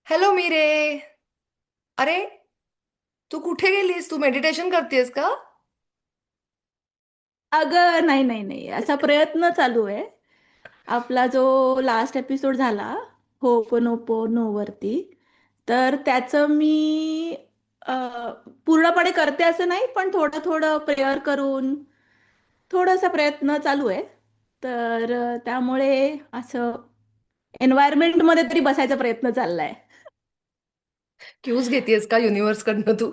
Hello मीरे. अरे, तू कुठे गेलीस? तू मेडिटेशन करतेस का? अगं नाही नाही नाही असा प्रयत्न चालू आहे. आपला जो लास्ट एपिसोड झाला होपोनोपोनो वरती, तर त्याचं मी अ, पूर्णपणे करते असं नाही, पण थोडं थोडं प्रेयर करून थोडासा प्रयत्न चालू आहे. तर त्यामुळे असं एन्व्हायरमेंटमध्ये तरी बसायचा प्रयत्न चाललाय. क्यूज घेतेस का युनिव्हर्स कडनं तू?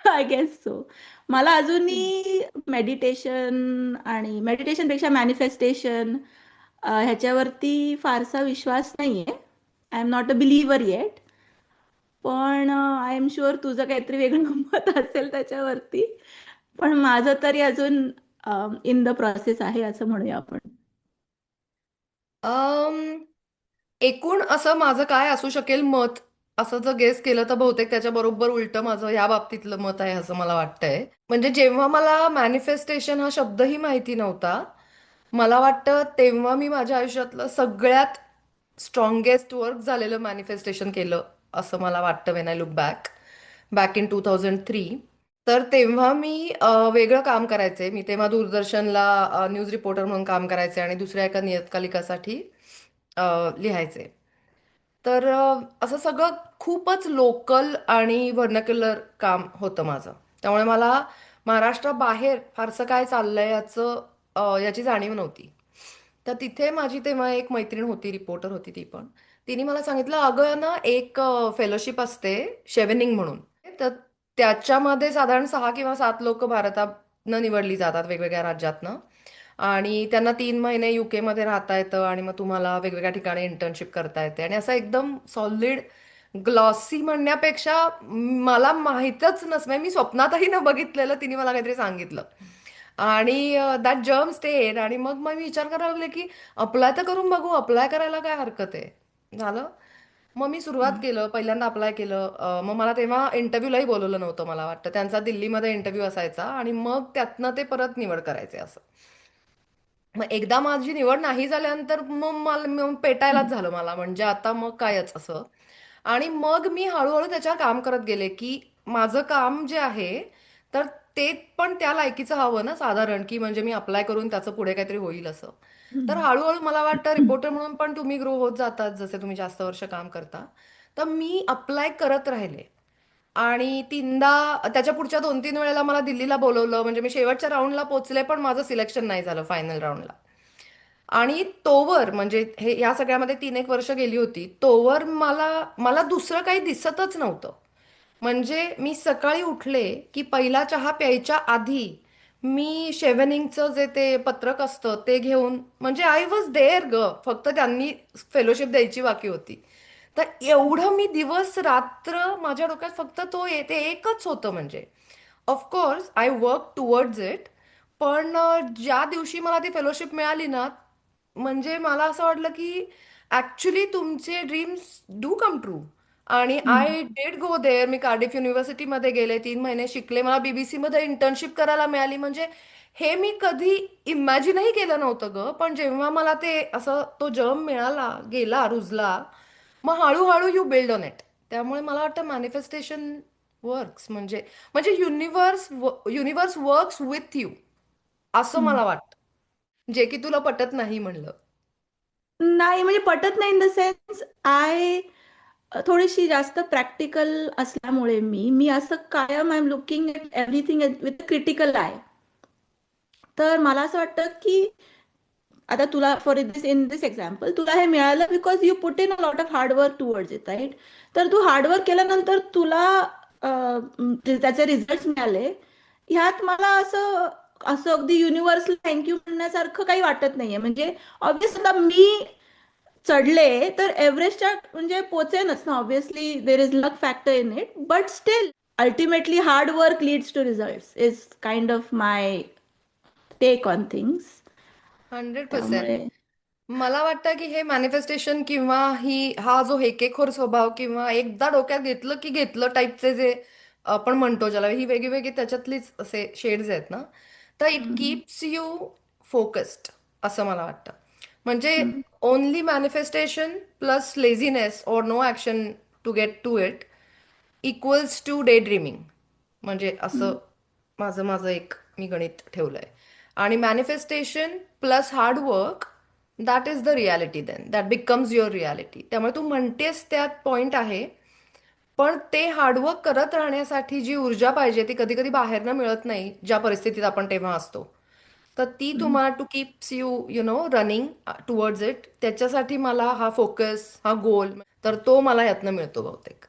I guess so. मला अजूनही मेडिटेशन आणि मेडिटेशनपेक्षा मॅनिफेस्टेशन ह्याच्यावरती फारसा विश्वास नाही आहे. I am not a believer yet. पण आय एम शुअर तुझं काहीतरी वेगळं मत असेल त्याच्यावरती. पण माझं तरी अजून इन द प्रोसेस आहे असं म्हणूया आपण. अम, एकूण असं माझं काय असू शकेल मत, असं जर गेस केलं तर बहुतेक त्याच्या बरोबर उलटं माझं या बाबतीतलं मत आहे असं मला वाटतंय. म्हणजे जेव्हा मला मॅनिफेस्टेशन हा शब्दही माहिती नव्हता, मला वाटतं तेव्हा मी माझ्या आयुष्यातलं सगळ्यात स्ट्रॉंगेस्ट वर्क झालेलं मॅनिफेस्टेशन केलं असं मला वाटतं when I look back back in 2003. तर तेव्हा मी वेगळं काम करायचे. मी तेव्हा दूरदर्शनला न्यूज रिपोर्टर म्हणून काम करायचे आणि दुसऱ्या एका नियतकालिकासाठी लिहायचे. तर असं सगळं खूपच लोकल आणि व्हर्नाक्युलर काम होतं माझं. त्यामुळे मला महाराष्ट्राबाहेर फारसं काय चाललंय याची जाणीव नव्हती. तर तिथे माझी तेव्हा एक मैत्रीण होती, रिपोर्टर होती ती पण. तिने मला सांगितलं, अगं ना एक फेलोशिप असते शेवेनिंग म्हणून. तर त्याच्यामध्ये साधारण 6 किंवा 7 लोक भारतातनं निवडली जातात वेगवेगळ्या राज्यातनं. आणि त्यांना 3 महिने UK मध्ये राहता येतं आणि मग तुम्हाला वेगवेगळ्या ठिकाणी इंटर्नशिप करता येते आणि असं एकदम सॉलिड ग्लॉसी म्हणण्यापेक्षा मला माहीतच नसतं, म्हणजे मी स्वप्नातही न बघितलेलं तिने मला काहीतरी सांगितलं. आणि दॅट जर्म स्टेड. आणि मग मग मी विचार करायला लागले की अप्लाय तर करून बघू, अप्लाय करायला काय हरकत आहे. झालं. मग मी सुरुवात केलं, पहिल्यांदा अप्लाय केलं. मग मला तेव्हा इंटरव्ह्यूलाही बोलवलं नव्हतं, मला वाटतं त्यांचा दिल्लीमध्ये इंटरव्ह्यू असायचा आणि मग त्यातनं ते परत निवड करायचे असं. मग एकदा माझी निवड नाही झाल्यानंतर मग मला मग पेटायलाच झालं मला, म्हणजे आता मग कायच असं. आणि मग मी हळूहळू त्याच्यावर काम करत गेले की माझं काम जे आहे, तर ते पण त्या लायकीचं हवं ना साधारण, की म्हणजे मी अप्लाय करून त्याचं पुढे काहीतरी होईल असं. तर हम्म. हळूहळू मला वाटतं रिपोर्टर म्हणून पण तुम्ही ग्रो होत जातात जसे तुम्ही जास्त वर्ष काम करता. तर मी अप्लाय करत राहिले आणि तीनदा, त्याच्या पुढच्या 2-3 वेळेला मला दिल्लीला बोलवलं. म्हणजे मी शेवटच्या राऊंडला पोहोचले पण माझं सिलेक्शन नाही झालं फायनल राऊंडला. आणि तोवर म्हणजे हे या सगळ्यामध्ये 3-1 वर्ष गेली होती, तोवर मला मला दुसरं काही दिसतच नव्हतं. म्हणजे मी सकाळी उठले की पहिला चहा प्यायच्या आधी मी शेव्हनिंगचं जे ते पत्रक असतं ते घेऊन, म्हणजे आय वॉज देअर ग, फक्त त्यांनी फेलोशिप द्यायची बाकी होती. तर एवढं मी दिवस रात्र माझ्या डोक्यात फक्त ते एकच होतं. म्हणजे of course I work towards it. पण ज्या दिवशी मला ती फेलोशिप मिळाली ना, म्हणजे मला असं वाटलं की ऍक्च्युली तुमचे ड्रीम्स डू कम ट्रू. आणि hmm. I did go there. मी कार्डिफ युनिव्हर्सिटीमध्ये गेले, 3 महिने शिकले, मला BBC मध्ये इंटर्नशिप करायला मिळाली. म्हणजे हे मी कधी इमॅजिनही केलं नव्हतं ग. पण जेव्हा मला ते असं तो जर्म मिळाला, गेला, रुजला, मग हळूहळू यू बिल्ड ऑन इट. त्यामुळे मला वाटतं मॅनिफेस्टेशन वर्क्स म्हणजे म्हणजे युनिव्हर्स वर्क्स विथ यू, असं हम्म. मला वाटतं. जे की तुला पटत नाही म्हणलं. नाही म्हणजे पटत नाही इन द सेन्स आय थोडीशी जास्त प्रॅक्टिकल असल्यामुळे मी मी असं कायम I am looking at everything with critical eye. तर मला असं वाटतं की आता तुला for this in this example तुला हे मिळालं because you put in a lot of hard work towards it right. तर तू हार्डवर्क केल्यानंतर तुला त्याचे रिझल्ट मिळाले. ह्यात मला असं असं अगदी युनिव्हर्सल थँक्यू म्हणण्यासारखं काही वाटत नाहीये. म्हणजे ऑब्विस आता मी चढले तर एव्हरेस्टच्या म्हणजे पोचेनच ना. Obviously there is luck factor in it but still ultimately hard work leads to result is kind of my take on things. 100%. त्यामुळे मला वाटतं की हे मॅनिफेस्टेशन किंवा हा जो हेकेखोर स्वभाव किंवा एकदा डोक्यात घेतलं की घेतलं टाईपचे जे आपण म्हणतो, ज्याला ही वेगळी वेगळी त्याच्यातलीच असे शेड्स आहेत ना, तर इट हम्म. कीप्स यू फोकस्ड असं मला वाटतं. म्हणजे hmm. Only manifestation plus laziness और no action to get to it equals to day dreaming. म्हणजे असं माझं माझं एक मी गणित ठेवलंय. आणि manifestation plus hard work, that is the reality, then that becomes your reality. त्यामुळे तू म्हणतेस त्यात पॉइंट आहे, पण ते हार्डवर्क करत राहण्यासाठी जी ऊर्जा पाहिजे ती कधी कधी बाहेरनं मिळत नाही ज्या परिस्थितीत आपण तेव्हा असतो. तर ती तुम्हाला to keeps you you know running towards it, त्याच्यासाठी मला हा फोकस, हा गोल, तर तो मला यातनं मिळतो बहुतेक.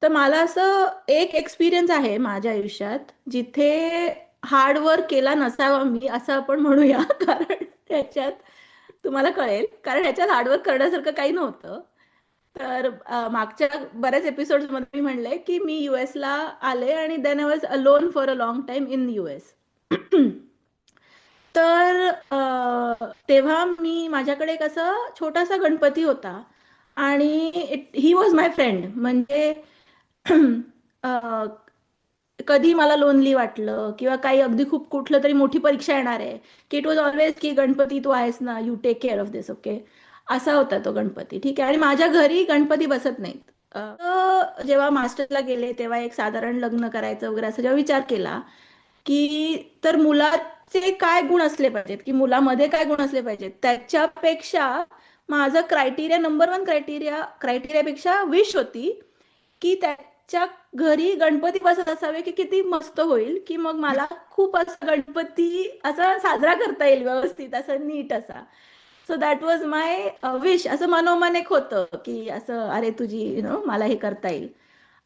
तर मला असं एक एक्सपिरियन्स आहे माझ्या आयुष्यात जिथे हार्डवर्क केला नसावा मी असं आपण म्हणूया कारण ह्याच्यात तुम्हाला कळेल कारण ह्याच्यात हार्डवर्क करण्यासारखं काही नव्हतं. तर मागच्या बऱ्याच एपिसोड्समध्ये मी म्हणले की मी युएसला आले आणि then I was alone for a long time in US. तर तेव्हा मी माझ्याकडे एक असा छोटासा गणपती होता आणि ही वॉज माय फ्रेंड म्हणजे अ, कधी मला लोनली वाटलं किंवा काही अगदी खूप कुठलं तरी मोठी परीक्षा येणार आहे की इट वॉज ऑलवेज की गणपती तू आहेस ना you take care of this okay. असा होता तो गणपती ठीक आहे आणि माझ्या घरी गणपती बसत नाहीत. तर जेव्हा मास्टरला गेले तेव्हा एक साधारण लग्न करायचं वगैरे असं जेव्हा विचार केला की तर मुलाचे काय गुण असले पाहिजेत की मुलामध्ये काय गुण असले पाहिजेत त्याच्यापेक्षा माझं क्रायटेरिया नंबर वन क्रायटेरियापेक्षा विश होती की त्याच्या घरी गणपती बसत असावे की किती मस्त होईल की मग मला खूप असं गणपती असा साजरा करता येईल व्यवस्थित असं नीट असा. So that was my wish असं मनोमन एक होतं की असं अरे तुझी मला हे करता येईल.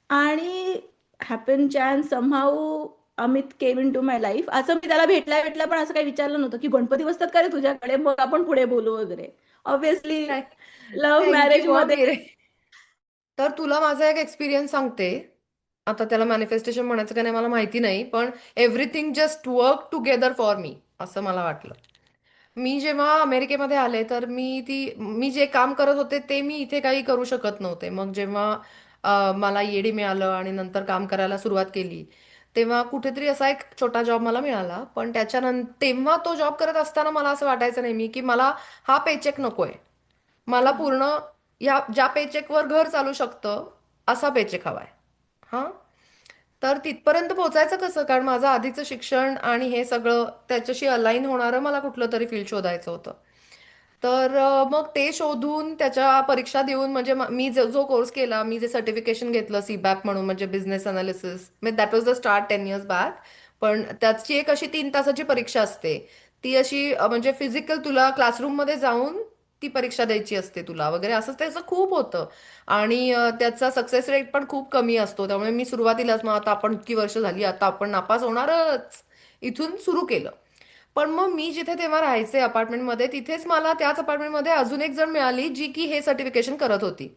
आणि happen chance somehow Amit came in to my life असं मी त्याला भेटल्या भेटल्या पण असं काही विचारलं नव्हतं की गणपती बसतात का रे तुझ्याकडे मग आपण पुढे बोलू वगैरे. Obviously love thank marriage you मध्ये मिरे. तर तुला माझा एक एक्सपिरियन्स सांगते. आता त्याला मॅनिफेस्टेशन म्हणायचं का नाही मला माहिती नाही, पण everything just work together for me असं मला वाटलं. मी जेव्हा अमेरिकेमध्ये आले तर मी जे काम करत होते ते मी इथे काही करू शकत नव्हते. मग जेव्हा मला ईएडी मिळालं आणि नंतर काम करायला सुरुवात केली, तेव्हा कुठेतरी असा एक छोटा जॉब मला मिळाला. पण त्याच्यानंतर तेव्हा तो जॉब करत असताना मला असं वाटायचं नाही मी की मला हा पेचेक नकोय. मला पूर्ण या ज्या पेचेकवर घर चालू शकतं असा पेचेक हवाय. हा. तर तिथपर्यंत पोहोचायचं कसं, कारण माझं आधीचं शिक्षण आणि हे सगळं त्याच्याशी अलाईन होणारं मला कुठलं तरी फील्ड शोधायचं होतं. तर मग ते शोधून त्याच्या परीक्षा देऊन म्हणजे मी जो कोर्स केला, मी जे सर्टिफिकेशन घेतलं सीबॅक म्हणून म्हणजे बिझनेस अनालिसिस, म्हणजे that was the start 10 years back. पण त्याची एक अशी 3 तासाची परीक्षा असते. ती अशी म्हणजे फिजिकल तुला क्लासरूममध्ये जाऊन ती परीक्षा द्यायची असते तुला वगैरे असं त्याचं खूप होतं. आणि त्याचा सक्सेस रेट पण खूप कमी असतो. त्यामुळे मी सुरुवातीलाच मग आता आपण इतकी वर्ष झाली आता आपण नापास होणारच इथून सुरू केलं. पण मग मी जिथे तेव्हा राहायचे अपार्टमेंटमध्ये तिथेच मला त्याच अपार्टमेंटमध्ये अजून एक जण मिळाली जी की हे सर्टिफिकेशन करत होती.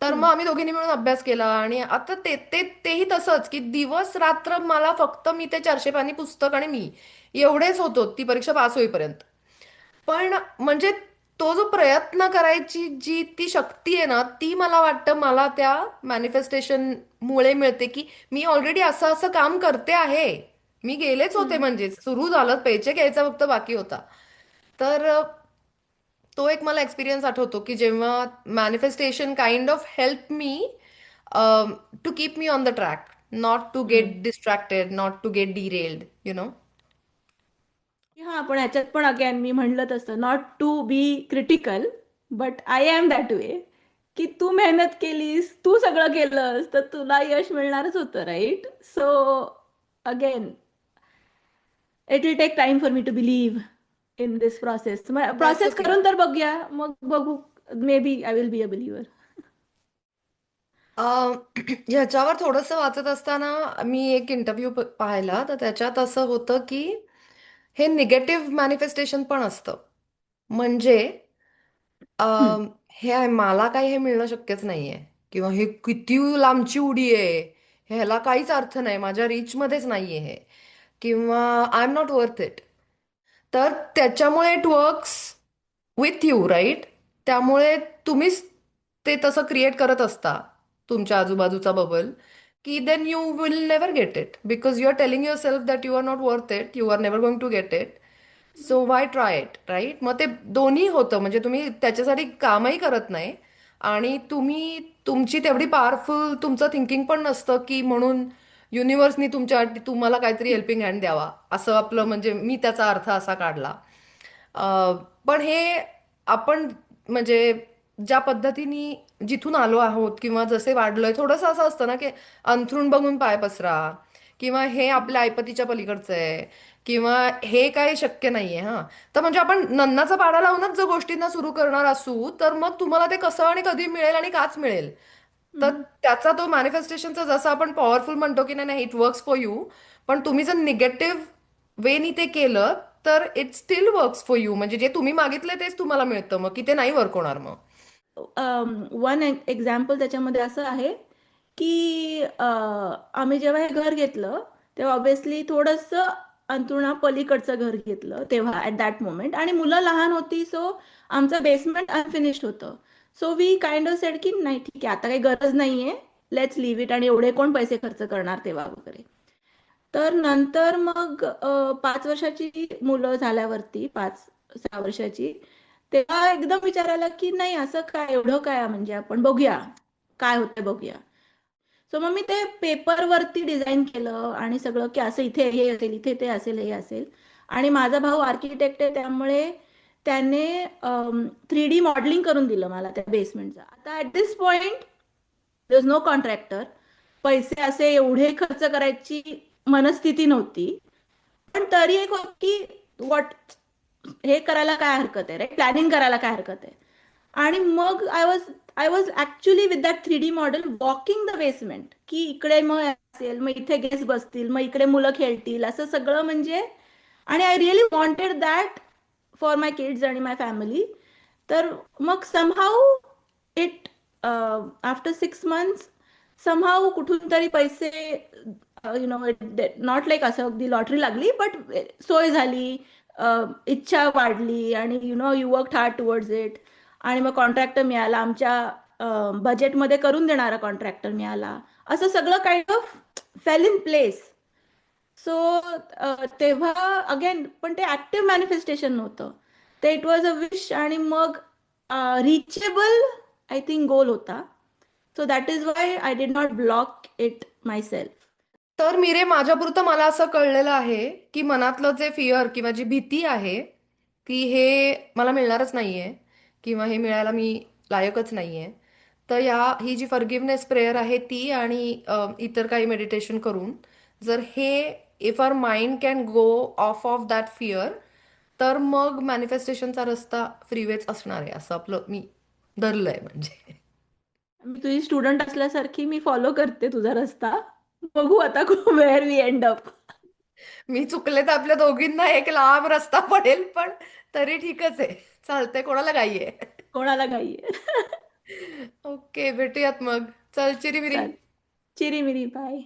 तर मग आम्ही दोघींनी मिळून अभ्यास केला आणि आता तेही तसंच की दिवस रात्र मला फक्त मी ते 400 पानी पुस्तक आणि मी एवढेच होतो ती परीक्षा पास होईपर्यंत. पण म्हणजे तो जो प्रयत्न करायची जी ती शक्ती आहे ना ती मला वाटतं मला त्या मॅनिफेस्टेशन मुळे मिळते की मी ऑलरेडी असं असं काम करते आहे. मी गेलेच होते म्हणजे सुरू झालं पेचेक यायचा फक्त बाकी होता. तर तो एक मला एक्सपिरियन्स आठवतो की जेव्हा manifestation kind of help me to keep me on the track, not to get distracted, not to get derailed you know. हा पण ह्याच्यात पण अगेन मी म्हणलं तसं not to be critical but I am that way की तू मेहनत केलीस तू सगळं केलंस तर तुला यश मिळणारच होतं right. So again it will take time for me to believe in this process. That's process okay. करून तर बघूया मग बघू may B I will be a बिलीव्हर. अ, ह्याच्यावर थोडंसं वाचत असताना मी एक इंटरव्ह्यू पाहिला तर त्याच्यात असं होतं की हे निगेटिव्ह मॅनिफेस्टेशन पण असतं. म्हणजे अ, हे आहे, मला काही हे मिळणं शक्यच नाहीये किंवा हे किती लांबची उडी आहे, ह्याला काहीच अर्थ नाही, माझ्या रीचमध्येच नाहीये हे, किंवा I am not worth it. तर त्याच्यामुळे it works with you right. त्यामुळे तुम्हीच ते तसं क्रिएट करत असता तुमच्या आजूबाजूचा बबल, की then you will never get it because you are telling yourself that you are not worth it, you are never going to get it. So why try it right. मग ते दोन्ही होतं म्हणजे तुम्ही त्याच्यासाठी कामही करत नाही आणि तुम्ही तुमची तेवढी पॉवरफुल तुमचं थिंकिंग पण नसतं की म्हणून युनिव्हर्सनी तुम्हाला काहीतरी हेल्पिंग हँड द्यावा असं आपलं म्हणजे मी त्याचा अर्थ असा काढला. पण हे आपण म्हणजे ज्या पद्धतीने जिथून आलो आहोत किंवा जसे वाढलोय थोडंसं असं असतं ना की अंथरूण बघून पाय पसरा किंवा हे आपल्या ऐपतीच्या पलीकडचं आहे किंवा हे काही शक्य नाहीये हा. तर म्हणजे आपण नन्नाचा पाडा लावूनच जर गोष्टींना सुरू करणार असू तर मग तुम्हाला ते कसं आणि कधी मिळेल आणि काच मिळेल. तर हम्म. त्याचा तो मॅनिफेस्टेशनचा जसं आपण पॉवरफुल म्हणतो की नाही नाही इट वर्क्स फॉर यू, पण तुम्ही जर निगेटिव्ह वेनी ते केलं तर it still works for you, म्हणजे जे तुम्ही मागितलं तेच तुम्हाला मिळतं मग की ते नाही वर्क होणार मग. वन एक्झाम्पल त्याच्यामध्ये असं आहे की आम्ही जेव्हा हे घर घेतलं तेव्हा ऑब्विसली थोडंसं अंथरुणा पलीकडचं घर घेतलं तेव्हा ॲट दॅट मोमेंट, आणि मुलं लहान होती, सो आमचं बेसमेंट अनफिनिश्ड होतं. So we kind of said की नाही ठीक आहे, आता काही गरज नाहीये, लेट्स लिव्ह इट, आणि एवढे कोण पैसे खर्च करणार तेव्हा वगैरे. तर नंतर मग 5 वर्षाची मुलं झाल्यावरती, 5-6 वर्षाची, तेव्हा एकदम विचार आला की नाही असं काय, एवढं काय म्हणजे आपण बघूया काय होतंय बघूया. सो मग मी ते पेपरवरती डिझाईन केलं आणि सगळं की असं इथे हे असेल, इथे ते असेल, हे असेल. आणि माझा भाऊ आर्किटेक्ट आहे त्यामुळे त्याने 3D मॉडेलिंग करून दिलं मला त्या बेसमेंटचं. आता at this point there is no contractor, पैसे असे एवढे खर्च करायची मनस्थिती नव्हती. पण तरी एक होत की व्हॉट, हे करायला काय हरकत आहे, राईट, प्लॅनिंग करायला काय हरकत आहे. आणि मग I was actually with that 3D model walking the basement, की इकडे मग असेल, मग इथे गेस्ट बसतील, मग इकडे मुलं खेळतील, असं सगळं म्हणजे. आणि I really wanted that for my kids आणि माय फॅमिली. तर मग somehow it, after 6 months somehow कुठून तरी पैसे, नो, नॉट लाईक असं अगदी लॉटरी लागली, बट सोय झाली, इच्छा वाढली, आणि you work hard towards it. आणि मग कॉन्ट्रॅक्टर मिळाला, आमच्या बजेटमध्ये करून देणारा कॉन्ट्रॅक्टर मिळाला. असं सगळं kind of fail in place. So तेव्हा अगेन, पण ते ऍक्टिव्ह मॅनिफेस्टेशन नव्हतं, ते इट वॉज अ विश, आणि मग रिचेबल आय थिंक गोल होता. So that is why I did not block it my self. तर मीरे माझ्यापुरतं मला असं कळलेलं आहे की मनातलं जे फिअर किंवा जी भीती आहे की हे मला मिळणारच नाहीये किंवा हे मिळायला मी लायकच नाहीये, तर ही जी फॉरगिव्हनेस प्रेयर आहे ती आणि इतर काही मेडिटेशन करून जर हे if our mind can go off that fear तर मग मॅनिफेस्टेशनचा रस्ता फ्रीवेच असणार आहे असं आपलं मी धरलंय म्हणजे. मी तुझी स्टुडंट असल्यासारखी मी फॉलो करते तुझा रस्ता. बघू आता वेअर वी एंड अप. मी चुकले तर आपल्या दोघींना एक लांब रस्ता पडेल पण तरी ठीकच आहे. चालतंय, कोणाला घाई आहे. कोणाला घाई आहे. ओके, भेटूयात मग. चल चिरीमिरी. चल, चिरीमिरी, बाय.